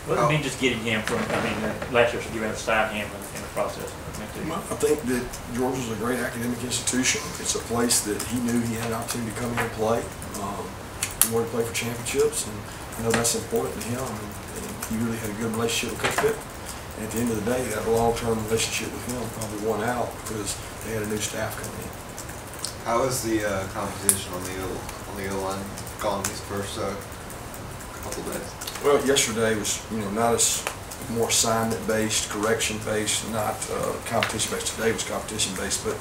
What does it mean just getting him from, last year you had to sign him in the process? I think that Georgia's a great academic institution. It's a place that he knew he had an opportunity to come in and play. He wanted to play for championships, and I know that's important to him. And he really had a good relationship with Coach Pitt. And at the end of the day, that long-term relationship with him probably won out because they had a new staff coming in. How is the competition on the O-line gone these first couple days? Well, yesterday was not as more assignment-based, correction-based, not competition-based. Today was competition-based, but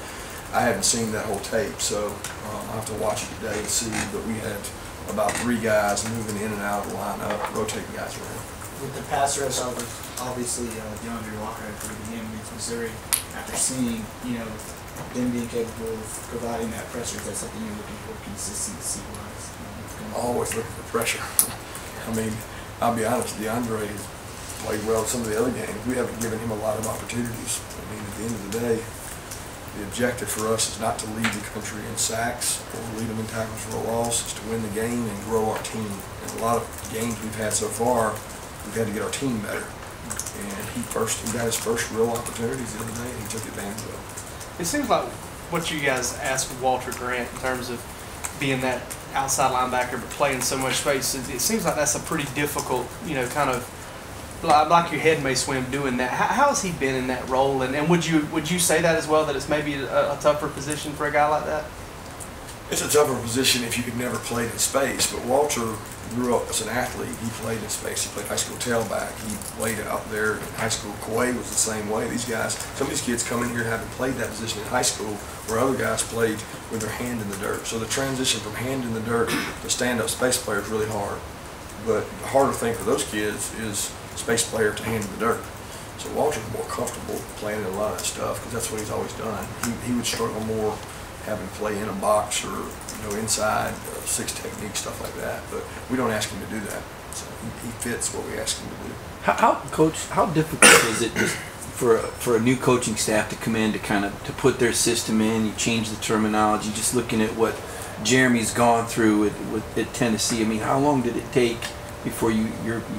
I haven't seen that whole tape, so I'll have to watch it today and see. But we had about 3 guys moving in and out of the lineup, rotating guys around. With the pass rush, obviously DeAndre Walker had to begin against Missouri. After seeing, them being capable of providing that pressure, is that something you're looking for consistency-wise? Always looking for pressure. I'll be honest, DeAndre has played well in some of the other games. We haven't given him a lot of opportunities. At the end of the day, the objective for us is not to lead the country in sacks or lead them in tackles for a loss. It's to win the game and grow our team. And a lot of games we've had so far, we've had to get our team better. And he got his first real opportunities the other day, and he took advantage of it. It seems like what you guys asked of Walter Grant in terms of being that outside linebacker but playing so much space, it seems like that's a pretty difficult, kind of like your head may swim doing that. How has he been in that role? And would you say that as well, that it's maybe a tougher position for a guy like that? It's a tougher position if you could never played in space, but Walter grew up as an athlete. He played in space. He played high school tailback. He played out there in high school. Kawhi was the same way. These guys, some of these kids come in here having played that position in high school where other guys played with their hand in the dirt. So the transition from hand in the dirt to stand-up space player is really hard. But the harder thing for those kids is space player to hand in the dirt. So Walter's more comfortable playing in a lot of that stuff because that's what he's always done. He would struggle more having to play in a box or inside 6 technique, stuff like that. But we don't ask him to do that. So he fits what we ask him to do. How difficult is it just for a new coaching staff to come in to put their system in? You change the terminology. Just looking at what Jeremy's gone through at Tennessee. How long did it take before you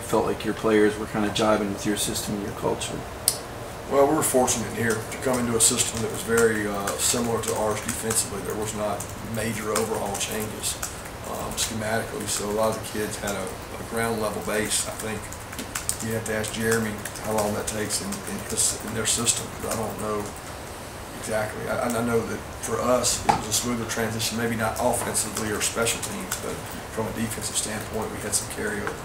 felt like your players were kind of jiving with your system and your culture? Well, we were fortunate here to come into a system that was very similar to ours defensively. There was not major overhaul changes schematically, so a lot of the kids had a ground level base. I think you have to ask Jeremy how long that takes in their system, because I don't know exactly. I know that for us it was a smoother transition, maybe not offensively or special teams, but from a defensive standpoint we had some carryover.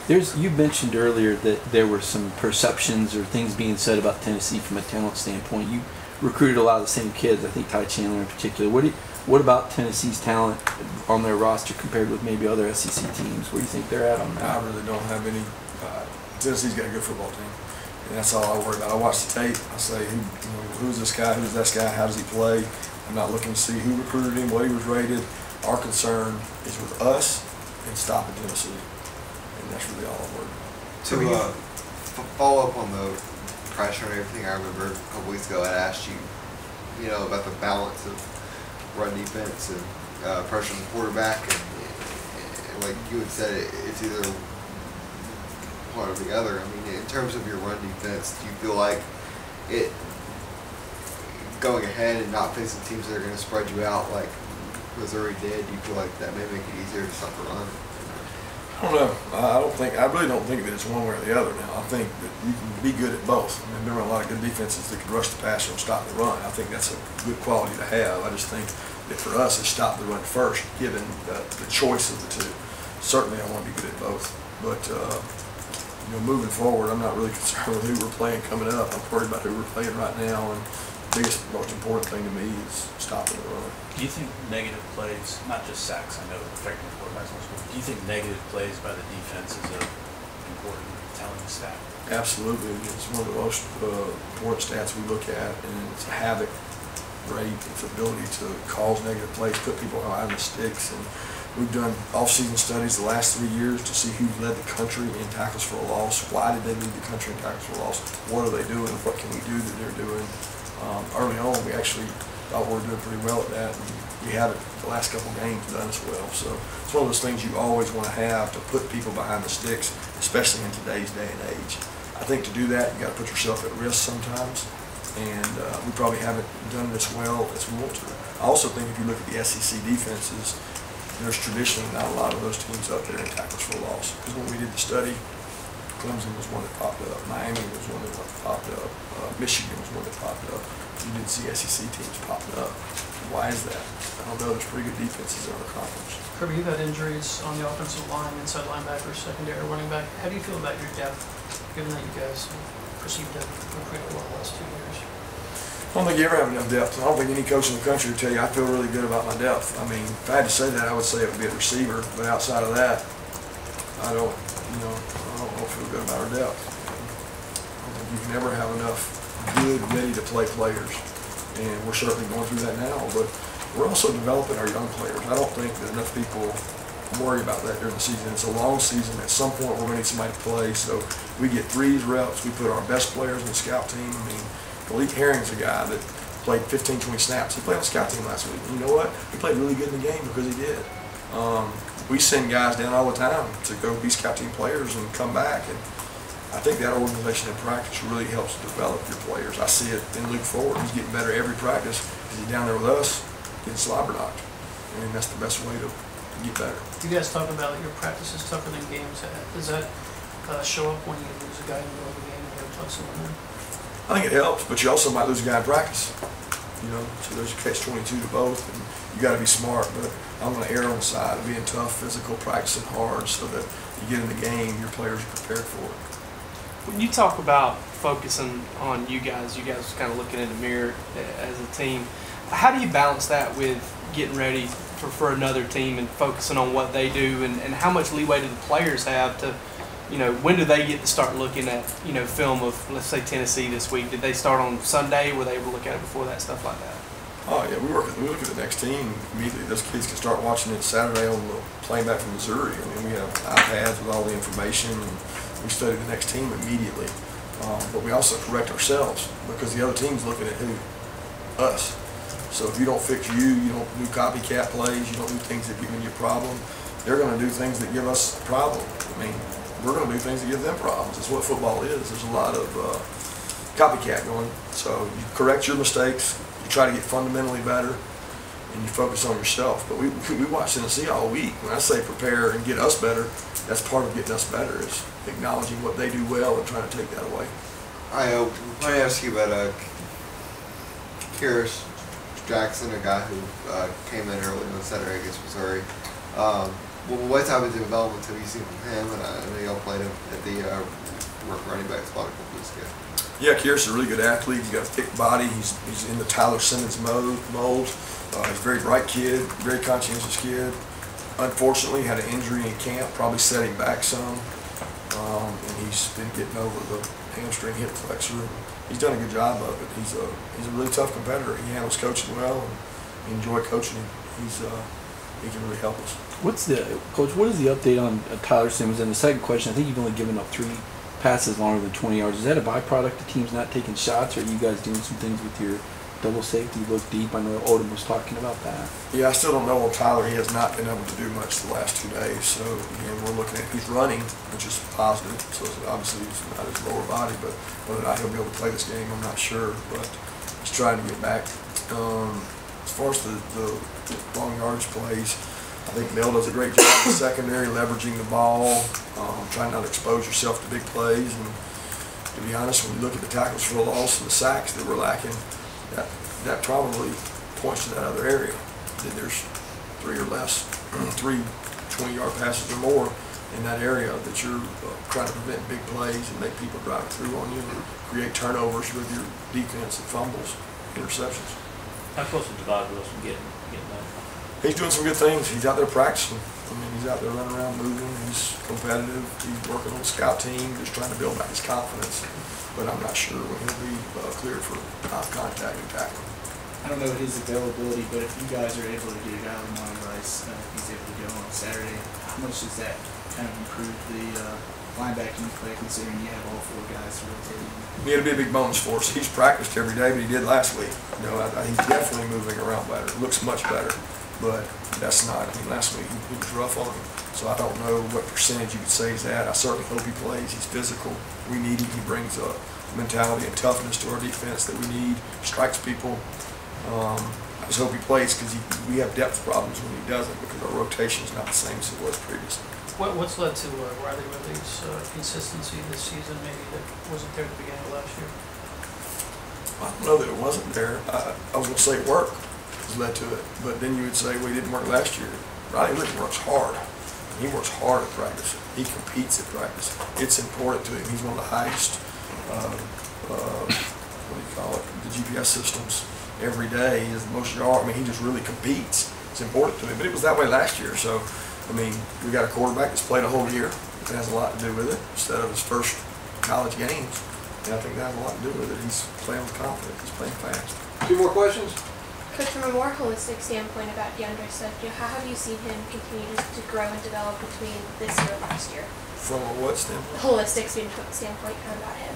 You mentioned earlier that there were some perceptions or things being said about Tennessee from a talent standpoint. You recruited a lot of the same kids, I think Ty Chandler in particular. What about Tennessee's talent on their roster compared with maybe other SEC teams? Where do you think they're at on that? I really don't have any. Tennessee's got a good football team, and that's all I worry about. I watch the tape. I say, who's this guy? Who's that guy? How does he play? I'm not looking to see who recruited him, what he was rated. Our concern is with us and stopping Tennessee. And that's really all I'm worried about. To follow up on the pressure and everything, I remember a couple weeks ago I asked you, about the balance of run defense and pressure on the quarterback, and like you had said, it's either one or the other. In terms of your run defense, do you feel like it going ahead and not facing teams that are going to spread you out like Missouri did? Do you feel like that may make it easier to stop the run? I don't know. I really don't think that it's one way or the other now. I think that you can be good at both. There are a lot of good defenses that can rush the passer and stop the run. I think that's a good quality to have. I just think that for us, it's stop the run first, given the choice of the two. Certainly, I want to be good at both. But, moving forward, I'm not really concerned with who we're playing coming up. I'm worried about who we're playing right now. And the biggest, most important thing to me is stopping the run. Do you think negative plays, not just sacks, I know affecting quarterbacks on school, do you think negative plays by the defense is important telling the staff? Absolutely. It's one of the most important stats we look at, and it's a havoc rate, its ability to cause negative plays, put people behind the sticks. And we've done off-season studies the last 3 years to see who led the country in tackles for a loss, why did they lead the country in tackles for a loss, what are they doing, what can we do that they're doing. Early on, we actually thought we were doing pretty well at that, and we haven't the last couple games done as well. So it's one of those things you always want to have to put people behind the sticks especially in today's day and age. I think to do that, you got to put yourself at risk sometimes, and we probably haven't done it as well as we want to. I also think if you look at the SEC defenses, there's traditionally not a lot of those teams up there in tackles for loss. Because when we did the study, Clemson was one that popped up, Miami was one that popped up, Michigan was one that popped up. You didn't see SEC teams popping up. Why is that? I don't know. There's pretty good defenses in our conference. Kirby, you've had injuries on the offensive line, inside linebacker, secondary, running back. How do you feel about your depth, given that you guys perceived to recruit well the last 2 years? I don't think you ever have enough depth. I don't think any coach in the country would tell you I feel really good about my depth. I mean, if I had to say that, I would say it would be a receiver. But outside of that, I don't feel good about our depth. I don't think you can ever have enough good, ready-to-play players. And we're certainly going through that now. But we're also developing our young players. I don't think that enough people worry about that during the season. It's a long season. At some point, we're going to need somebody to play. So we get 3 reps. We put our best players in the scout team. I mean, Malik Herring's a guy that played 15, 20 snaps. He played on the scout team last week. And you know what? He played really good in the game because he did. We send guys down all the time to go be scout team players and come back. And I think that organization in practice really helps develop your players. I see it in Luke Ford. He's getting better every practice because he's down there with us getting slobber knocked. And that's the best way to get better. You guys talk about your practice is tougher than games. Does that show up when you lose a guy in the middle of the game and you have to plug someone in? I think it helps, but you also might lose a guy in practice. You know, so there's a catch-22 to both, and you got to be smart. But I'm going to err on the side of being tough, physical, practicing hard, so that you get in the game, your players are prepared for it. When you talk about focusing on you guys kind of looking in the mirror as a team, how do you balance that with getting ready for another team and focusing on what they do, and how much leeway do the players have to, when do they get to start looking at, film of, let's say, Tennessee this week? Did they start on Sunday? Were they able to look at it before that, stuff like that? Oh, yeah, we look at the next team immediately. Those kids can start watching it Saturday on the plane back from Missouri. I mean, we have iPads with all the information, and we study the next team immediately. But we also correct ourselves because the other team's looking at who? Us. So if you don't fix you don't do copycat plays, you don't do things that give you a problem, they're going to do things that give us a problem. I mean, we're going to do things that give them problems. That's what football is. There's a lot of copycat going. So you correct your mistakes, you try to get fundamentally better, and you focus on yourself. But we watch Tennessee all week. When I say prepare and get us better, that's part of getting us better, is acknowledging what they do well and trying to take that away. I want to ask you about Kearis Jackson, a guy who came in early on Saturday against Missouri. What type of developments have you seen from him? And I know y'all played him at the running back spot a couple weeks ago. Yeah, Kearis is a really good athlete. He's got a thick body. He's in the Tyler Simmons mold. He's a very bright kid, very conscientious kid. Unfortunately, had an injury in camp, probably set him back some. And he's been getting over the hamstring hip flexor. He's done a good job of it. He's a really tough competitor. He handles coaching well, and we enjoy coaching him. He can really help us. Coach, what is the update on Tyler Simmons? And the second question, I think you've only given up 3 passes longer than 20 yards. Is that a byproduct of teams not taking shots, or are you guys doing some things with your double safety, look deep? I know Odom was talking about that. Yeah, I still don't know on Tyler. He has not been able to do much the last 2 days. So, again, we're looking at, he's running, which is positive. So, obviously, he's not his lower body, but whether or not he'll be able to play this game, I'm not sure. But he's trying to get back. As far as the long yardage plays, I think Mel does a great job in the secondary, leveraging the ball, trying not to expose yourself to big plays. And to be honest, when you look at the tackles for a loss and the sacks that we're lacking, that probably points to that other area. That there's 3 or less, 3 20-yard passes or more in that area that you're trying to prevent big plays and make people drive through on you and create turnovers with your defense and fumbles, interceptions. How close is Devon Wilson getting that? He's doing some good things. He's out there practicing. I mean, he's out there running around, moving. He's competitive. He's working on the scout team, just trying to build back his confidence. But I'm not sure when he'll be cleared for contact and tackling. I don't know his availability, but if you guys are able to get a guy like Monty Rice, if he's able to go on Saturday, how much does that kind of improve the linebacking play considering you have all four guys rotating. It'll be a big bonus for us. He's practiced every day, but he did last week. You know, he's definitely moving around better. Looks much better, but that's not. I mean, last week he was rough on him, so I don't know what percentage you could say he's at. I certainly hope he plays. He's physical. We need him. He brings a mentality and toughness to our defense that we need. Strikes people. I just hope he plays because we have depth problems when he doesn't because our rotation is not the same as it was previously. What's led to Riley Ridley's consistency this season, maybe that wasn't there at the beginning of last year? I don't know that it wasn't there. I was going to say work has led to it, but then you would say, well, he didn't work last year. Riley Ridley works hard. He works hard at practice. He competes at practice. It's important to him. He's one of the highest, what do you call it, the GPS systems every day. He has the most yard. I mean, he just really competes. It's important to him, but it was that way last year. So, I mean, we got a quarterback that's played a whole year. It has a lot to do with it instead of his first college games. And I think that has a lot to do with it. He's playing with confidence. He's playing fast. 2 more questions? Coach, from a more holistic standpoint about DeAndre Swift, how have you seen him continue to grow and develop between this year and last year? From a what standpoint? Holistic standpoint kind of about him.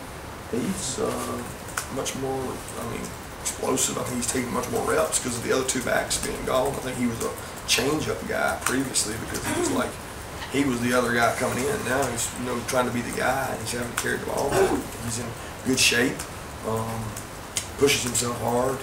He's much more, I mean, explosive. I think he's taking much more reps because of the other 2 backs being gone. I think he was a change-up guy previously because he was like, he was the other guy coming in. Now he's, you know, trying to be the guy and he's having to carry the ball. He's in good shape, pushes himself hard.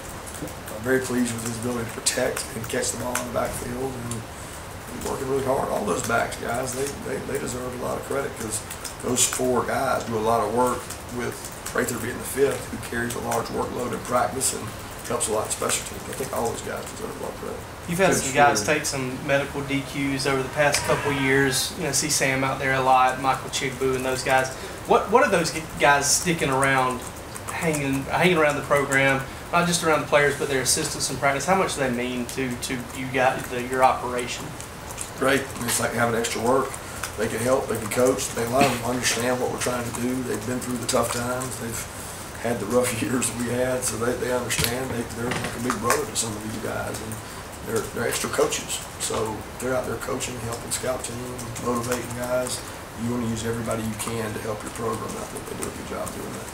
I'm very pleased with his ability to protect and catch the ball in the backfield, and he's working really hard. All those backs, guys, they deserve a lot of credit because those 4 guys do a lot of work with Prather being the 5th, who carries a large workload in practice and helps a lot in special teams. I think all those guys deserve a lot of credit. You've had some guys take some medical DQs over the past couple of years. You know, see Sam out there a lot, Michael Chigbu and those guys. What are those guys sticking around, hanging around the program? Not just around the players, but their assistants in practice. How much do they mean to you guys, your operation? Great. I mean, it's like having extra work. They can help. They can coach. They allow them to understand what we're trying to do. They've been through the tough times. They've had the rough years that we had, so they understand. They're like a big brother to some of these guys, and they're extra coaches. So they're out there coaching, helping scout team, motivating guys. You want to use everybody you can to help your program. I think they do a good job doing that.